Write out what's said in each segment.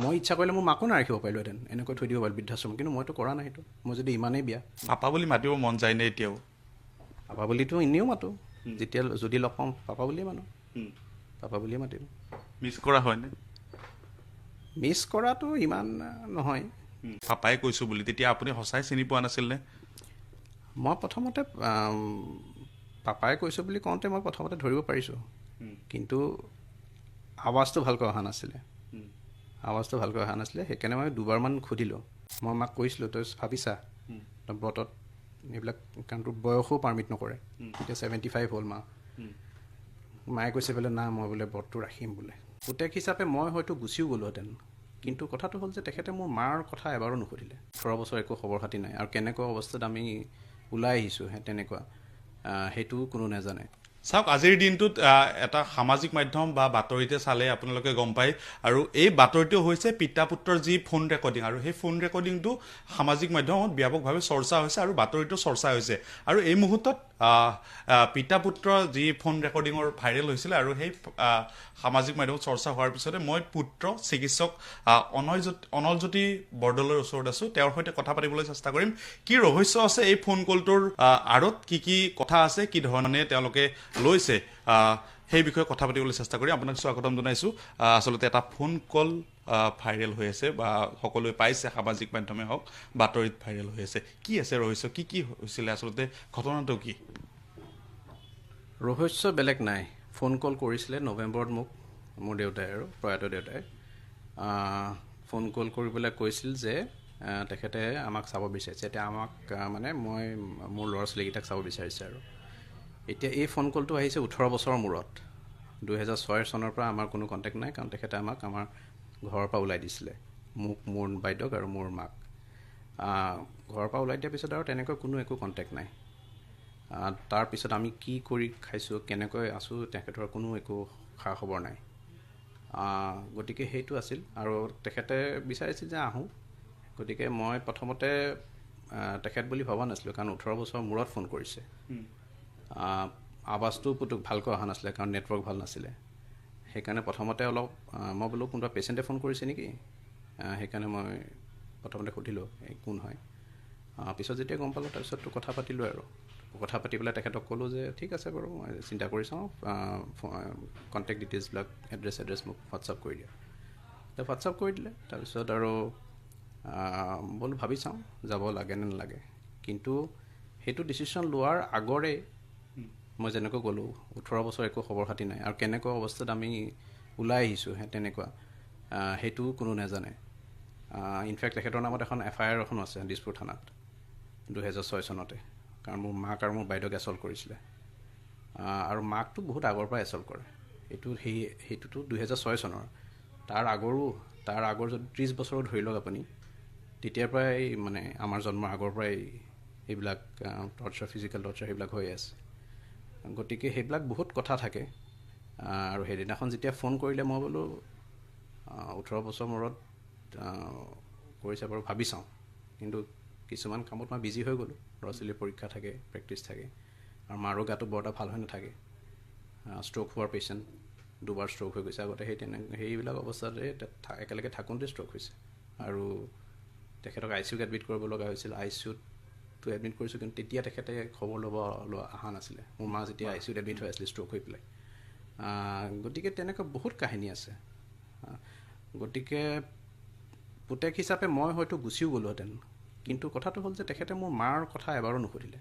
মই ইচ্ছা কৰিলে মোৰ মাকো নাৰাখিব পাৰিলোহেঁতেন, এনেকৈ থৈ দিব পাৰিলোঁ বৃদ্ধাশ্ৰম, কিন্তু মইতো কৰা নাই সেইটো। মই যদি ইমানেই বিয়া পাপা বুলি মাতিব মন যায়নে এতিয়াও? পাপা বুলিতো এনেও মাতোঁ, যেতিয়া যদি লগ পাওঁ পাপা বুলিয়ে মানো, পাপা বুলিয়ে মাতিম। মিছ কৰা হয়নে? মিছ কৰাটো ইমান নহয়। পাপাই কৈছোঁ বুলি তেতিয়া আপুনি সঁচাই চিনি পোৱা নাছিলনে? মই প্ৰথমতে পাপাই কৈছোঁ বুলি কওঁতে মই প্ৰথমতে ধৰিব পাৰিছোঁ, কিন্তু আৱাজটো ভালকৈ অহা নাছিলে। সেইকাৰণে মই দুবাৰমান সুধিলোঁ। মই মাক কৈছিলোঁ, তই ভাবিছা তই ব্ৰতত এইবিলাক, কাৰণ তোৰ বয়সো পাৰ্মিট নকৰে, এতিয়া 75 হ'ল মায়ে কৈছে বোলে না মই বোলে ব্ৰতটো ৰাখিম বোলে। পুতেক হিচাপে মই হয়তো গুচিও গ'লোহেঁতেন, কিন্তু কথাটো হ'ল যে তেখেতে মোৰ মাৰ কথা এবাৰো নুসুধিলে। 18 বছৰ একো খবৰ খাতি নাই, আৰু কেনেকুৱা অৱস্থাত আমি ওলাই আহিছোঁ তেনেকুৱা সেইটোও কোনো নাজানে। চাওক, আজিৰ দিনটোত এটা সামাজিক মাধ্যম বা বাতৰিতে চালে আপোনালোকে গম পায়, আৰু এই বাতৰিটো হৈছে পিতা পুত্ৰৰ যি ফোন ৰেকৰ্ডিং, আৰু সেই ফোন ৰেকৰ্ডিংটো সামাজিক মাধ্যমত ব্যাপকভাৱে চৰ্চা হৈছে আৰু বাতৰিটো চৰ্চা হৈছে। আৰু এই মুহূৰ্তত পিতা পুত্ৰৰ যি ফোন ৰেকৰ্ডিঙৰ ভাইৰেল হৈছিলে, আৰু সেই সামাজিক মাধ্যমত চৰ্চা হোৱাৰ পিছতে মই পুত্ৰ চিকিৎসক অনলজ্যোতি বৰদলৈৰ ওচৰত আছোঁ। তেওঁৰ সৈতে কথা পাতিবলৈ চেষ্টা কৰিম। কি ৰহস্য আছে এই ফোন কলটোৰ আঁৰত, কি কথা আছে, কি ধৰণে তেওঁলোকে লৈছে, সেই বিষয়ে কথা পাতিবলৈ চেষ্টা কৰি আপোনাক স্বাগতম জনাইছোঁ। আচলতে এটা ফোন কল ভাইৰেল হৈ আছে, বা সকলোৱে পাইছে, সামাজিক মাধ্যমে হওক বাতৰিত ভাইৰেল হৈ আছে। কি আছে ৰহস্য, কি হৈছিলে আচলতে, ঘটনাটো কি? ৰহস্য বেলেগ নাই। ফোন কল কৰিছিলে নৱেম্বৰত মোক মোৰ দেউতাই, আৰু প্ৰয়াত দেউতাই ফোন কল কৰি পেলাই কৈছিল যে তেখেতে আমাক চাব বিচাৰিছে। এতিয়া আমাক মানে মোৰ ল'ৰা ছোৱালীকেইটাক চাব বিচাৰিছে। আৰু এতিয়া এই ফোন কলটো আহিছে 18 বছৰৰ মূৰত। 2006 চনৰ পৰা আমাৰ কোনো কণ্টেক্ট নাই, কাৰণ তেখেতে আমাক আমাৰ ঘৰৰ পৰা ওলাই দিছিলে, মোক, মোৰ বাইদেউক আৰু মোৰ মাক। ঘৰৰ পৰা ওলাই দিয়াৰ পিছত আৰু তেনেকৈ কোনো একো কণ্টেক্ট নাই। তাৰপিছত আমি কি কৰি খাইছোঁ, কেনেকৈ আছোঁ, তেখেতৰ কোনো একো খা খবৰ নাই। গতিকে সেইটো আছিল, আৰু তেখেতে বিচাৰিছিল যে আহোঁ। গতিকে মই প্ৰথমতে তেখেত বুলি ভবা নাছিলোঁ, কাৰণ 18 বছৰৰ মূৰত ফোন কৰিছে। আৱাজটো পুতুক ভালকৈ অহা নাছিলে, কাৰণ নেটৱৰ্ক ভাল নাছিলে। সেইকাৰণে প্ৰথমতে অলপ মই বোলো কোনোবা পেচেণ্টে ফোন কৰিছে নেকি, সেইকাৰণে মই প্ৰথমতে সুধিলোঁ কোন হয়। পিছত যেতিয়া গম পালোঁ, তাৰপিছততো কথা পাতিলোঁ, আৰু কথা পাতি পেলাই তেখেতক ক'লোঁ যে ঠিক আছে বাৰু, মই চিন্তা কৰি চাওঁ, কণ্টেক্ট ডিটেইলছবিলাক এড্ৰেছ মোক হোৱাটছআপ কৰি দিয়া। হোৱাটছআপ কৰি দিলে। তাৰপিছত আৰু বোলো ভাবি চাওঁ যাব লাগে নে নালাগে। কিন্তু সেইটো ডিচিশ্যন লোৱাৰ আগৰে মই যেনেকৈ ক'লোঁ, 18 বছৰ একো খবৰ খাতি নাই, আৰু কেনেকুৱা অৱস্থাত আমি ওলাই আহিছোঁ তেনেকুৱা সেইটোও কোনো নাজানে। ইনফেক্ট তেখেতৰ নামত এখন FIR এখনো আছে দিছপুৰ থানাত 2006 চনতে, কাৰণ মোৰ মাক আৰু মোৰ বাইদেউক এছল্ট কৰিছিলে। আৰু মাকটো বহুত আগৰ পৰাই এছল্ট কৰে। সেইটোতো 2006 চনৰ। তাৰ আগৰ যদি 30 বছৰো ধৰি লওক আপুনি, তেতিয়াৰ পৰাই মানে আমাৰ জন্মৰ আগৰ পৰাই এইবিলাক টৰ্চাৰ, ফিজিকেল টৰ্চাৰ সেইবিলাক হৈ আছে। গতিকে সেইবিলাক বহুত কথা থাকে। আৰু সেইদিনাখন যেতিয়া ফোন কৰিলে, মই বোলো 18 বছৰ মূৰত কৰিছে বাৰু, ভাবি চাওঁ। কিন্তু কিছুমান কামত মই বিজি হৈ গ'লোঁ। ল'ৰা ছোৱালীৰ পৰীক্ষা থাকে, প্ৰেক্টিছ থাকে, আৰু মাৰো গাটো বৰ এটা ভাল হৈ নাথাকে। ষ্ট্ৰ'ক হোৱাৰ পেচেণ্ট, 2বাৰ ষ্ট্ৰ'ক হৈ গৈছে আগতে। সেইবিলাক অৱস্থাতে একেলগে থাকোঁতে ষ্ট্ৰ'ক হৈছে, আৰু তেখেতক ICUত এডমিট কৰিব লগা হৈছিল। ICUতটো এডমিট কৰিছোঁ, কিন্তু তেতিয়া তেখেতে খবৰ ল'ব অহা নাছিলে। মোৰ মা যেতিয়া ICUত এডমিট হৈ আছিলে ষ্ট্ৰ'ক হৈ পেলাই। গতিকে তেনেকুৱা বহুত কাহিনী আছে। গতিকে পুতেক হিচাপে মই হয়তো গুচিও গ'লোহেঁতেন, কিন্তু কথাটো হ'ল যে তেখেতে মোৰ মাৰ কথা এবাৰো নুসুধিলে,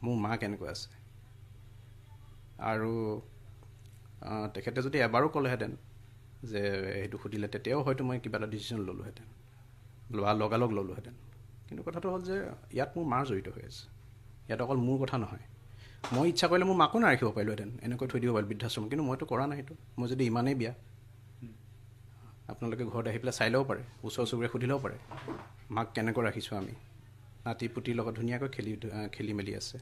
মোৰ মা কেনেকৈ আছে। আৰু তেখেতে যদি এবাৰো ক'লেহেঁতেন যে সেইটো সুধিলে, তেতিয়াও হয়তো মই কিবা এটা ডিচিশ্যন ল'লোহেঁতেন, লগালগ ল'লোহেঁতেন। কিন্তু কথাটো হ'ল যে ইয়াত মোৰ মাৰ জড়িত হৈ আছে। ইয়াত অকল মোৰ কথা নহয়। মই ইচ্ছা কৰিলে মোৰ মাকো নাৰাখিব পাৰিলোহেঁতেন, এনেকৈ থৈ দিব পাৰিলোঁ বৃদ্ধাশ্ৰম, কিন্তু মইতো কৰা নাই সেইটো। মই যদি ইমানেই বিয়া, আপোনালোকে ঘৰত আহি পেলাই চাই ল'ব পাৰে, ওচৰ চুবুৰীয়া সুধি ল'ব পাৰে মাক কেনেকৈ ৰাখিছোঁ আমি। নাতি পুতিৰ লগত ধুনীয়াকৈ খেলি মেলি আছে।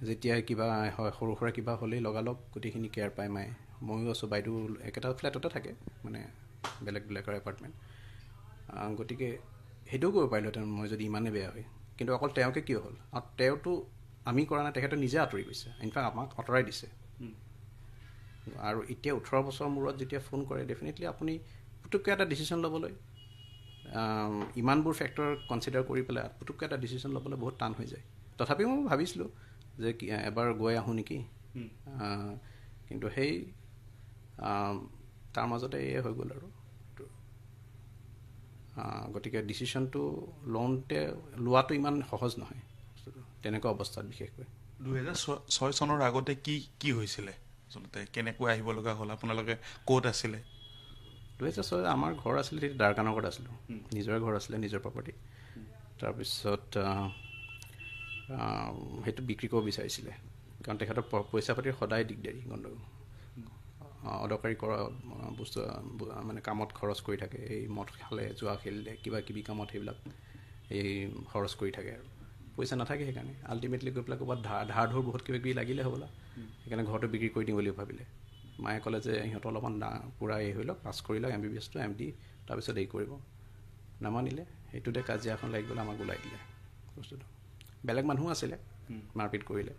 যেতিয়া কিবা হয়, সৰু সুৰা কিবা হ'লেই লগালগ গোটেইখিনি কেয়াৰ পায় মায়ে। ময়ো আছোঁ, বাইদেউ একেটা ফ্লেটতে থাকে, মানে বেলেগ বেলেগৰ এপাৰ্টমেণ্ট। গতিকে সেইটোও কৰিব পাৰিলোহেঁতেন মই যদি ইমানেই বেয়া হয়। কিন্তু অকল তেওঁকে কিয় হ'ল? আৰু তেওঁতো আমি কৰা নাই, তেখেতে নিজে আঁতৰি গৈছে, ইনফেক্ট আমাক আঁতৰাই দিছে। আৰু এতিয়া 18 বছৰৰ মূৰত যেতিয়া ফোন কৰে, ডেফিনেটলি আপুনি পুটুককৈ এটা ডিচিশ্যন ল'বলৈ ইমানবোৰ ফেক্টৰ কনচিডাৰ কৰি পেলাই পুটুককৈ এটা ডিচিশ্যন ল'বলৈ বহুত টান হৈ যায়। তথাপিও মই ভাবিছিলোঁ যে এবাৰ গৈ আহোঁ নেকি, কিন্তু সেই তাৰ মাজতে এয়ে হৈ গ'ল আৰু। গতিকে ডিচিশ্যনটো লোৱাটো ইমান সহজ নহয় তেনেকুৱা অৱস্থাত। বিশেষকৈ 2006 চনৰ আগতে কি হৈছিলে আচলতে, কেনেকৈ আহিব লগা হ'ল, আপোনালোকে ক'ত আছিলে? 2006 আমাৰ ঘৰ আছিলে তেতিয়া দ্বাৰকানগৰত আছিলোঁ, নিজৰে ঘৰ আছিলে, নিজৰ প্ৰপাৰ্টি। তাৰপিছত সেইটো বিক্ৰী কৰিব বিচাৰিছিলে, কাৰণ তেখেতৰ পইচা পাতিৰ সদায় দিগদাৰী, গণ্ডগোল, অদৰকাৰী বস্তু মানে কামত খৰচ কৰি থাকে, এই মদ খালে, জুৱা খেলিলে, কিবা কিবি কামত সেইবিলাক এই খৰচ কৰি থাকে আৰু পইচা নাথাকে। সেইকাৰণে আল্টিমেটলি গৈ পেলাই ক'ৰবাত ধাৰ ধুৰ বহুত কিবা কিবি লাগিলে হ'বলা, সেইকাৰণে ঘৰটো বিক্ৰী কৰি দিওঁ বুলি ভাবিলে। মায়ে ক'লে যে সিহঁতৰ অলপমান পূৰা এই হৈ লওক, পাছ কৰি লওক MBBSটো, MD, তাৰপিছত এই কৰিব। নামানিলে, সেইটোতে কাজিয়া এখন লাগি গ'লে, আমাক ওলাই দিলে বস্তুটো। বেলেগ মানুহো আছিলে, মাৰপিট কৰিলে।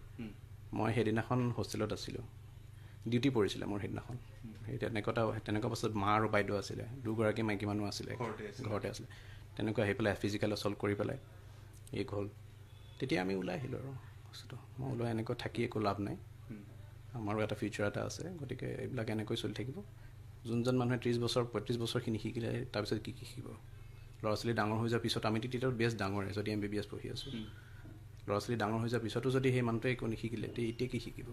মই সেইদিনাখন হোষ্টেলত আছিলোঁ, ডিউটি পৰিছিলে মোৰ সেইদিনাখন। সেই তেনেকুৱা বস্তুত মা আৰু বাইদেউ আছিলে, দুগৰাকী মাইকী মানুহ আছিলে, ঘৰতে আছিলে। তেনেকুৱা আহি পেলাই ফিজিকেল এছল্ট কৰি পেলাই এই হ'ল। তেতিয়া আমি ওলাই আহিলোঁ আৰু বস্তুটো। মই ওলাই এনেকৈ থাকি একো লাভ নাই, আমাৰো এটা ফিউচাৰ এটা আছে, গতিকে এইবিলাক এনেকৈ চলি থাকিব। যোনজন মানুহে 30 বছৰ 35 বছৰখিনি শিকিলে, তাৰপিছত কি শিকিব? ল'ৰা ছোৱালী ডাঙৰ হৈ যোৱাৰ পিছত, আমিতো তেতিয়া বেষ্ট ডাঙৰে যদি MBBS পঢ়ি আছোঁ, ল'ৰা ছোৱালী ডাঙৰ হৈ যোৱাৰ পিছতো যদি সেই মানুহটোৱে একো নিশিকিলে, এতিয়া কি শিকিব?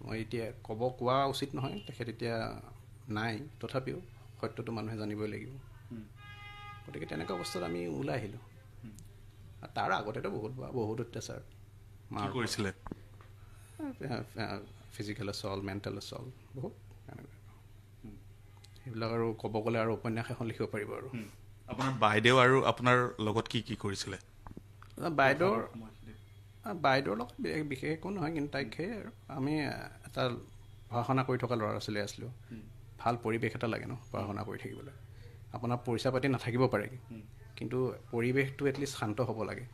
মই এতিয়া কোৱা উচিত নহয়, তেখেত এতিয়া নাই, তথাপিও সত্যটো মানুহে জানিবই লাগিব। গতিকে তেনেকুৱা অৱস্থাত আমি ওলাই আহিলোঁ। তাৰ আগতেতো বহুত অত্যাচাৰ কৰিছিলে, ফিজিকেল এছল্ট, মেণ্টেল এছল্ট, বহুত সেইবিলাক আৰু ক'ব গ'লে আৰু উপন্যাস এখন লিখিব পাৰিব আৰু। আপোনাৰ বাইদেউ আৰু আপোনাৰ লগত কি কৰিছিলে? বাইদেউৰ লগত বিশেষ একো নহয়, কিন্তু তাইক সেই আৰু আমি এটা পঢ়া শুনা কৰি থকা ল'ৰা ছোৱালী আছিলোঁ। ভাল পৰিৱেশ এটা লাগে ন পঢ়া শুনা কৰি থাকিবলৈ। আপোনাৰ পইচা পাতি নাথাকিব পাৰে, কিন্তু পৰিৱেশটো এটলিষ্ট শান্ত হ'ব লাগে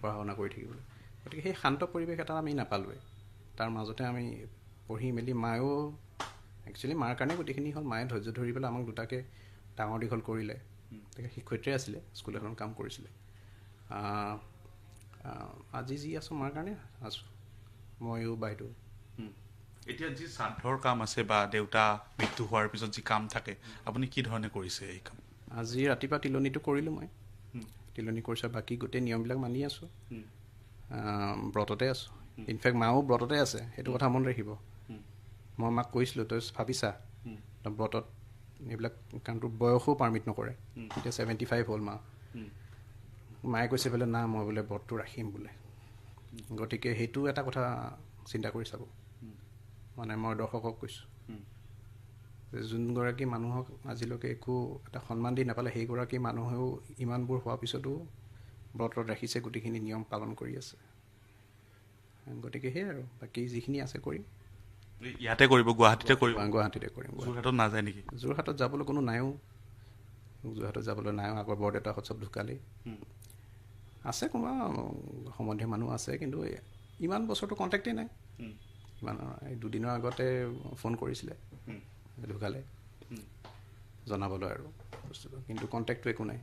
পঢ়া শুনা কৰি থাকিবলৈ। গতিকে সেই শান্ত পৰিৱেশ এটা আমি নাপালোঁৱেই। তাৰ মাজতে আমি পঢ়ি মেলি, মায়েও একচুৱেলি মাৰ কাৰণে গোটেইখিনি হ'ল। মায়ে ধৈৰ্য ধৰি পেলাই আমাক দুটাকে ডাঙৰ দীঘল কৰিলে। তেখেত শিক্ষয়িত্ৰী আছিলে, স্কুল এখন কাম কৰিছিলে। আজি যি আছোঁ মাৰ কাৰণে আছোঁ, ময়ো বাইদেউ। এতিয়া যি শ্ৰাদ্ধৰ কাম আছে বা দেউতা মৃত্যু হোৱাৰ পিছত যি কাম থাকে, আপুনি কি ধৰণে কৰিছে এই কাম? আজি ৰাতিপুৱা তিলনীটো কৰিলোঁ মই, তিলনী কৰিছোঁ, বাকী গোটেই নিয়মবিলাক মানি আছোঁ, ব্ৰততে আছোঁ। ইনফেক্ট মাও ব্ৰততে আছে, সেইটো কথা মনত ৰাখিব। মই মাক কৈছিলোঁ, তই ভাবিছা ব্ৰতত এইবিলাক, কাৰণ তোৰ বয়সো পাৰ্মিট নকৰে, এতিয়া 75 হ'ল মা। মায়ে কৈছে বোলে না মই বোলে ব্ৰতটো ৰাখিম বোলে। গতিকে সেইটো এটা কথা চিন্তা কৰি চাব। মানে মই দৰ্শকক কৈছোঁ, যোনগৰাকী মানুহক আজিলৈকে একো এটা সন্মান দি নাপালে, সেইগৰাকী মানুহেও ইমানবোৰ হোৱাৰ পিছতো ব্ৰতত ৰাখিছে, গোটেইখিনি নিয়ম পালন কৰি আছে। গতিকে সেয়াই আৰু, বাকী যিখিনি আছে কৰিম। ইয়াতে কৰিব, গুৱাহাটীতে কৰিব? গুৱাহাটীতে কৰিম। যোৰহাটত নাযায় নেকি? যোৰহাটত যাবলৈ কোনো নাইও, আগৰ বৰদেউতাহঁত চব ঢুকালেই। আছে কোনোবা সম্বন্ধীয় মানুহ আছে, কিন্তু ইমান বছৰটো কণ্টেক্টেই নাই। এই দুদিনৰ আগতে ফোন কৰিছিলে, ঢুকালে জনাবলৈ আৰু বস্তুটো, কিন্তু কণ্টেক্টটো একো নাই।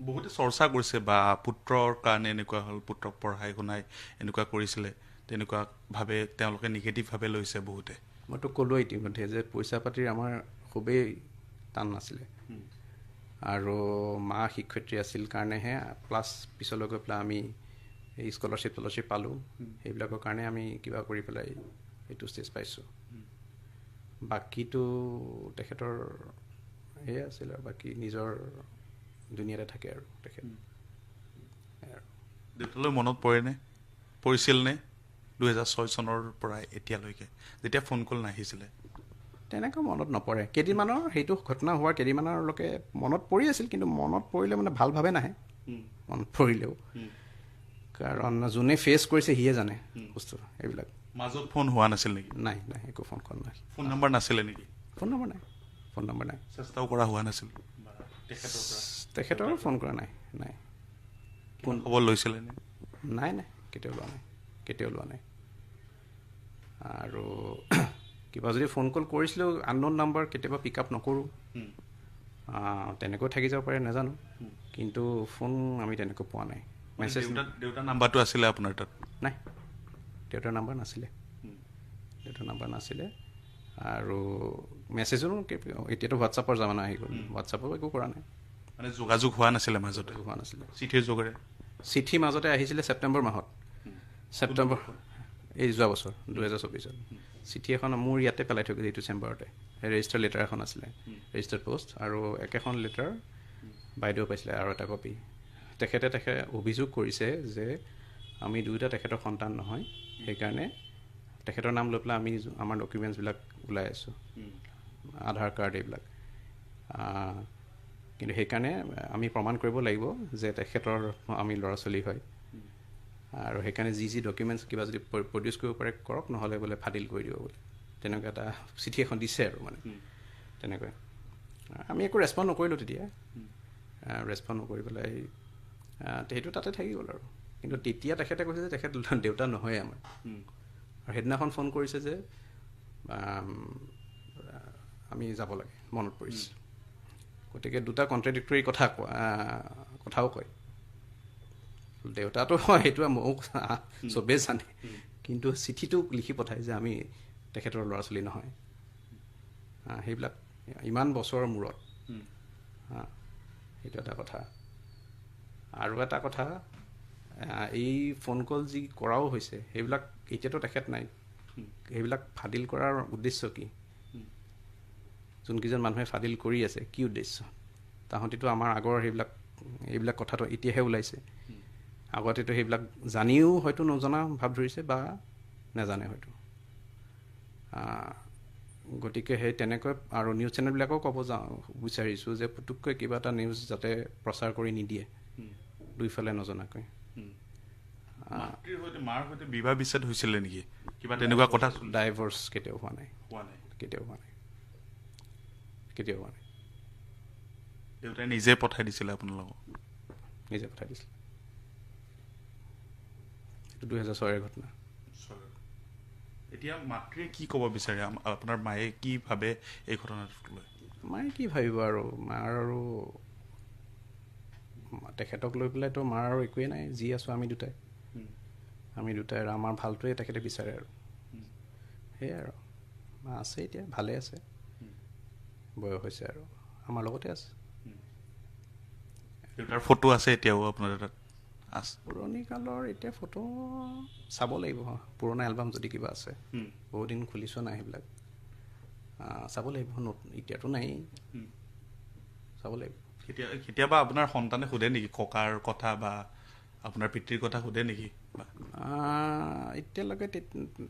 বহুতে চৰ্চা কৰিছে বা পুত্ৰৰ কাৰণে এনেকুৱা হ'ল, পুত্ৰক পঢ়াই শুনাই এনেকুৱা কৰিছিলে, তেনেকুৱাভাৱে তেওঁলোকে নিগেটিভভাৱে লৈছে বহুতে। মইতো ক'লোৱেই ইতিমধ্যে যে পইচা পাতিৰ আমাৰ খুবেই টান নাছিলে, আৰু মা শিক্ষয়িত্ৰী আছিল কাৰণেহে প্লাছ পিছলৈ গৈ পেলাই আমি এই স্কলাৰশ্বিপ পালোঁ, সেইবিলাকৰ কাৰণে আমি কিবা কৰি পেলাই এইটো ষ্টেজ পাইছোঁ। বাকীটো তেখেতৰ সেয়াই আছিল, আৰু বাকী নিজৰ দুনিয়াতে থাকে আৰু তেখেত। দেউতালৈ মনত পৰিছিল নে 2006 চনৰ পৰা এতিয়ালৈকে, যেতিয়া ফোন কল নাহিছিলে? তেনেকৈ মনত নপৰে। কেইদিনমানৰ সেইটো ঘটনা হোৱাৰ কেইদিনমানৰলৈকে মনত পৰি আছিল, কিন্তু মনত পৰিলে মানে ভালভাৱে নাহে মনত পৰিলেও, কাৰণ যোনে ফেচ কৰিছে সিহে জানে বস্তু এইবিলাক। মাজত ফোন হোৱা নাছিল নেকি? নাই, একো ফোন কল নাই। ফোন নম্বৰ নাছিলে নেকি? ফোন নম্বৰ নাই। চেষ্টাও কৰা হোৱা নাছিল তেখেতৰো ফোন কৰা নাই। কোন খবৰ লৈছিলে নে? নাই, কেতিয়াও লোৱা নাই। আৰু কিবা যদি ফোন কল কৰিছিলোঁ আনন'ন নাম্বাৰ কেতিয়াবা পিক আপ নকৰোঁ, তেনেকৈ থাকি যাব পাৰে নাজানো, কিন্তু ফোন আমি তেনেকৈ পোৱা নাই। মেছেজ দেউতাৰ নাম্বাৰটো আছিলে আপোনাৰ তাত? নাই, দেউতাৰ নাম্বাৰ নাছিলে, দেউতাৰ নাম্বাৰ নাছিলে। আৰু মেছেজো এতিয়াতো হোৱাটছআপৰ জামানা আহি গ'ল, হোৱাটছআপো একো কৰা নাই, মানে যোগাযোগ হোৱা নাছিলে মাজতে? হোৱা নাছিলে। চিঠিৰ যোগেৰে? চিঠি মাজতে আহিছিলে ছেপ্টেম্বৰ মাহত, ছেপ্টেম্বৰ এই যোৱা বছৰ 2024। চিঠি এখন মোৰ ইয়াতে পেলাই থৈ গৈছে, এইটো চেম্বাৰতে ৰেজিষ্টাৰ লেটাৰ এখন আছিলে, ৰেজিষ্টাৰ্ড পোষ্ট, আৰু একেখন লেটাৰ বাইদেউ পাইছিলে আৰু এটা কপি। তেখেতে অভিযোগ কৰিছে যে আমি দুয়োটা তেখেতৰ সন্তান নহয়, সেইকাৰণে তেখেতৰ নাম লৈ পেলাই আমি আমাৰ ডকুমেণ্টছবিলাক ওলাই আছোঁ, আধাৰ কাৰ্ড এইবিলাক, কিন্তু সেইকাৰণে আমি প্ৰমাণ কৰিব লাগিব যে তেখেতৰ আমি ল'ৰা ছোৱালী হয়, আৰু সেইকাৰণে যি ডকুমেণ্টছ কিবা যদি প্ৰডিউচ কৰিব পাৰে কৰক, নহ'লে বোলে ফাদিল কৰি দিব বোলে, তেনেকুৱা এটা চিঠি এখন দিছে আৰু মানে তেনেকৈ। আমি একো ৰেচপণ্ড নকৰিলোঁ তেতিয়া, ৰেচপণ্ড নকৰি পেলাই সেইটো তাতে থাকি গ'ল আৰু। কিন্তু তেতিয়া তেখেতে কৈছে যে তেখেত দেউতা নহয় আমাৰ, আৰু সেইদিনাখন ফোন কৰিছে যে আমি যাব লাগে, মনত পৰিছে। গতিকে দুটা কণ্ট্ৰাডিক্টৰী কথাও কয়। দেউতাটো হয় সেইটো মোক চবেই জানে, কিন্তু চিঠিটো লিখি পঠায় যে আমি তেখেতৰ ল'ৰা ছোৱালী নহয়, সেইবিলাক ইমান বছৰৰ মূৰত, সেইটো এটা কথা। আৰু এটা কথা, এই ফোন কল যি কৰাও হৈছে সেইবিলাক এতিয়াতো তেখেত নাই, সেইবিলাক ফাদিল কৰাৰ উদ্দেশ্য কি? যোনকেইজন মানুহে ফাদিল কৰি আছে কি উদ্দেশ্য? তাহাঁতিতো আমাৰ আগৰ এইবিলাক কথাটো এতিয়াহে ওলাইছে, আগতেতো সেইবিলাক জানিও হয়তো নজনা ভাৱ ধৰিছে বা নাজানে হয়তো। গতিকে সেই তেনেকৈ আৰু নিউজ চেনেলবিলাকেও ক'ব বিচাৰিছোঁ যে পুতুককৈ কিবা এটা নিউজ যাতে প্ৰচাৰ কৰি নিদিয়ে দুইফালে নজনাকৈ। মাৰ সৈতে বিবাহ বিচ্ছেদ হৈছিলে নেকি, কিবা তেনেকুৱা কথা? ডাইভৰ্চ কেতিয়াও হোৱা নাই, কেতিয়াও হোৱা নাই। দেউতাই নিজে পঠাই দিছিলে আপোনালোকক? নিজে পঠাই দিছিলে, এইটো 2006ৰ ঘটনা। এতিয়া মাতৃয়ে কি ক'ব বিচাৰে, আপোনাৰ মায়ে কি ভাবে এই ঘটনাটোক লৈ? মায়ে কি ভাবিব আৰু, মাৰ আৰু তেখেতক লৈ পেলাইতো মাৰ আৰু একোৱেই নাই, যি আছোঁ আমি দুটাই আৰু আমাৰ ভালটোৱে তেখেতে বিচাৰে আৰু সেয়াই আৰু। মা আছে এতিয়া, ভালে আছে, বয়স হৈছে আৰু আমাৰ লগতে আছে। দেউতাৰ ফটো আছে এতিয়াও আপোনাৰ তাত? আছে পুৰণি কালৰ এতিয়া ফটো চাব লাগিব, পুৰণা এলবাম যদি কিবা আছে, বহুত দিন খুলি চোৱা নাই সেইবিলাক, চাব লাগিব। এতিয়াতো নাই, চাব লাগিব। কেতিয়াবা আপোনাৰ সন্তানে সোধে নেকি ককাৰ কথা বা আপোনাৰ পিতৃৰ কথা সোধে নেকি? এতিয়ালৈকে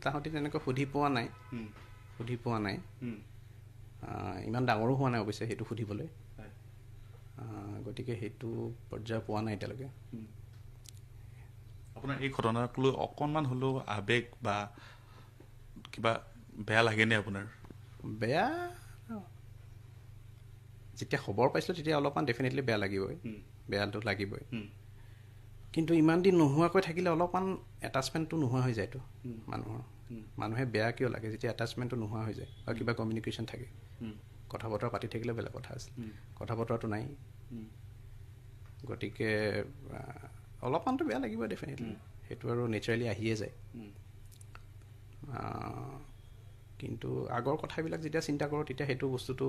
তাহাঁতি তেনেকৈ সুধি পোৱা নাই, ইমান ডাঙৰো হোৱা নাই অৱশ্যে সেইটো সুধিবলৈ, গতিকে সেইটো পৰ্যায় পোৱা নাই এতিয়ালৈকে। আপোনাৰ এই ঘটনাক লৈ অকণমান হ'লেও আৱেগ বা কিবা বেয়া লাগেনে আপোনাৰ? যেতিয়া খবৰ পাইছিলোঁ তেতিয়া অলপমান ডেফিনেটলি বেয়াটো লাগিবই, কিন্তু ইমান দিন নোহোৱাকৈ থাকিলে অলপমান এটাচমেণ্টটো নোহোৱা হৈ যায়তো মানুহে বেয়া কিয় লাগে যেতিয়া এটাচমেণ্টটো নোহোৱা হৈ যায় বা কিবা কমিউনিকেশ্যন থাকে, কথা বতৰা পাতি থাকিলে বেলেগ কথা আছিল, কথা বতৰাটো নাই, গতিকে অলপমানতো বেয়া লাগিব ডেফিনেটলি, সেইটো আৰু নেচাৰেলি আহিয়ে যায়। কিন্তু আগৰ কথাবিলাক যেতিয়া চিন্তা কৰোঁ তেতিয়া সেইটো বস্তুটো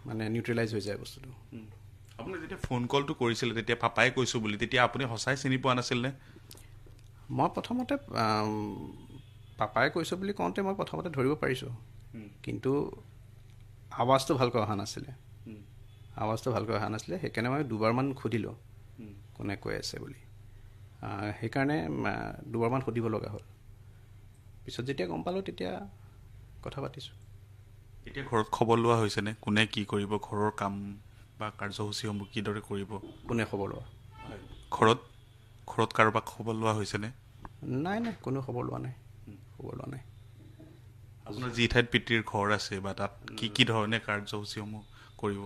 মানে নিউট্ৰেলাইজ হৈ যায় বস্তুটো। আপুনি যেতিয়া ফোন কলটো কৰিছিলে তেতিয়া পাপাই কৈছোঁ বুলি, তেতিয়া আপুনি সঁচাই চিনি পোৱা নাছিলনে? মই প্ৰথমতে পাপাই কৈছোঁ বুলি কওঁতে মই প্ৰথমতে ধৰিব পাৰিছোঁ, কিন্তু আৱাজটো ভালকৈ অহা নাছিলে, সেইকাৰণে মই দুবাৰমান সুধিলোঁ কোনে কৈ আছে বুলি, সেইকাৰণে দুবাৰমান সুধিব লগা হ'ল। পিছত যেতিয়া গম পালোঁ তেতিয়া কথা পাতিছোঁ। এতিয়া ঘৰত খবৰ লোৱা হৈছেনে, কোনে কি কৰিব, ঘৰৰ কাম বা কাৰ্যসূচীসমূহ কিদৰে কৰিব? কোনে খবৰ লোৱা? ঘৰত কাৰোবাক খবৰ লোৱা হৈছেনে? নাই, কোনো খবৰ লোৱা নাই। আপোনাৰ যি ঠাইত পিতৃৰ ঘৰ আছে বা তাত কি ধৰণে কাৰ্যসূচীসমূহ কৰিব?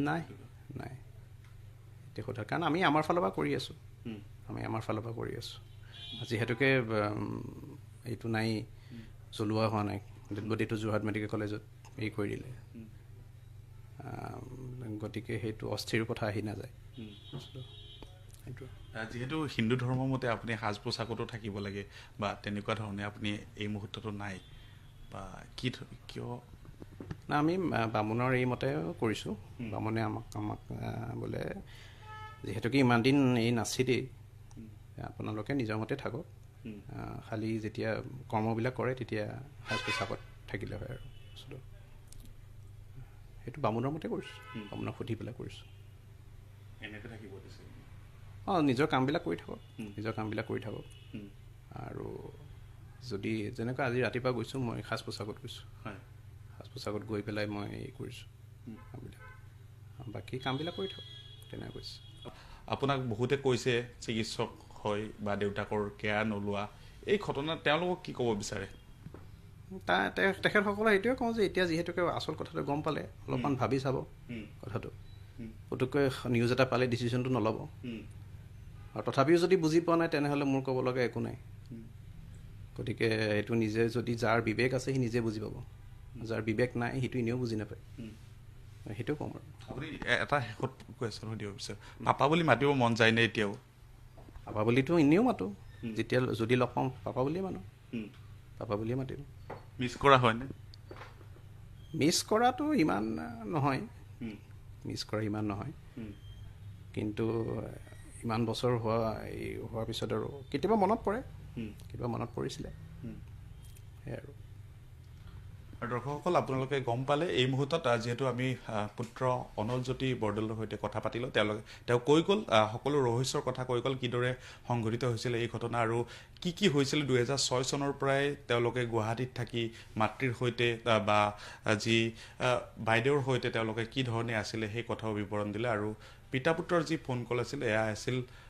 নাই এতিয়া সোধা, কাৰণ আমি আমাৰ ফালৰ পৰা কৰি আছোঁ, যিহেতুকে এইটো নাই জ্বলোৱা হোৱা নাই, ডেড বডিটো যোৰহাট মেডিকেল কলেজত হেৰি কৰি দিলে। গতিকে সেইটো অস্থিৰ কথা আহি নাযায়। সেইটো যিহেতু হিন্দু ধৰ্মৰ মতে আপুনি সাজ পোছাকতো থাকিব লাগে বা তেনেকুৱা ধৰণে আপুনি এই মুহূৰ্ততো নাই বা কিয়? না, আমি বামুণৰ এই মতে কৰিছোঁ। বামুণে আমাক বোলে যিহেতুকে ইমান দিন এই নাছিলেই, আপোনালোকে নিজৰ মতে থাকক, খালি যেতিয়া কৰ্মবিলাক কৰে তেতিয়া সাজ পোছাকত থাকিলে হয় আৰু বস্তুটো। সেইটো বামুণৰ মতে কৰিছোঁ, বামুণক সুধি পেলাই কৰিছোঁ। এনেকৈ থাকিব দিছে। নিজৰ কামবিলাক কৰি থাকক, নিজৰ কামবিলাক কৰি থাকক। আৰু যদি যেনেকৈ আজি ৰাতিপুৱা গৈছোঁ, মই সাজ পোছাকত গৈছোঁ, সাজ পোছাকত গৈ পেলাই মই এই কৰিছোঁ কামবিলাক, বাকী কামবিলাক কৰি থাকক, তেনেকৈ কৈছোঁ। আপোনাক বহুতে কৈছে চিকিৎসক হয় বা দেউতাকৰ কেয়াৰ নোলোৱা, এই ঘটনাত তেওঁলোকক কি ক'ব বিচাৰে? তেখেতসকলে সেইটোৱে কওঁ যে এতিয়া যিহেতুকে আচল কথাটো গম পালে, অলপমান ভাবি চাব কথাটো। পুতুককৈ নিউজ এটা পালে ডিচিশ্যনটো নল'ব। আৰু তথাপিও যদি বুজি পোৱা নাই তেনেহ'লে মোৰ ক'ব লগা একো নাই। গতিকে এইটো নিজে যদি যাৰ বিবেক আছে সি নিজে বুজি পাব, যাৰ বিবেক নাই সিটো এনেও বুজি নাপায়। সেইটো ক'ম আৰু। আপুনি এটা শেষত কুৱেশ্যন সুধিব বিচাৰোঁ, পাপা বুলি মাতিব মন যায়নে এতিয়াও? পাপা বুলিতো এনেও মাতোঁ, যেতিয়া যদি লগ পাওঁ পাপা বুলিয়ে মানো, পাপা বুলিয়ে মাতিম। মিছ কৰা হয়নে? মিছ কৰাটো ইমান নহয়, মিছ কৰা ইমান নহয়, কিন্তু ইমান বছৰ হোৱাৰ পিছত আৰু কেতিয়াবা মনত পৰে, কেতিয়াবা মনত পৰিছিলে, সেয়াই আৰু। আৰু দৰ্শকসকল, আপোনালোকে গম পালে এই মুহূৰ্তত যিহেতু আমি পুত্ৰ অনলজ্যোতি বৰদলৈৰ সৈতে কথা পাতিলোঁ, তেওঁ কৈ গ'ল সকলো ৰহস্যৰ কথা কৈ গ'ল, কিদৰে সংঘটিত হৈছিলে এই ঘটনা আৰু কি হৈছিলে 2006 চনৰ পৰাই তেওঁলোকে গুৱাহাটীত থাকি মাতৃৰ সৈতে বা যি বাইদেউৰ সৈতে তেওঁলোকে কি ধৰণে আছিলে সেই কথাও বিৱৰণ দিলে। আৰু পিতা পুত্ৰৰ যি ফোন কল আছিল, এয়া আছিল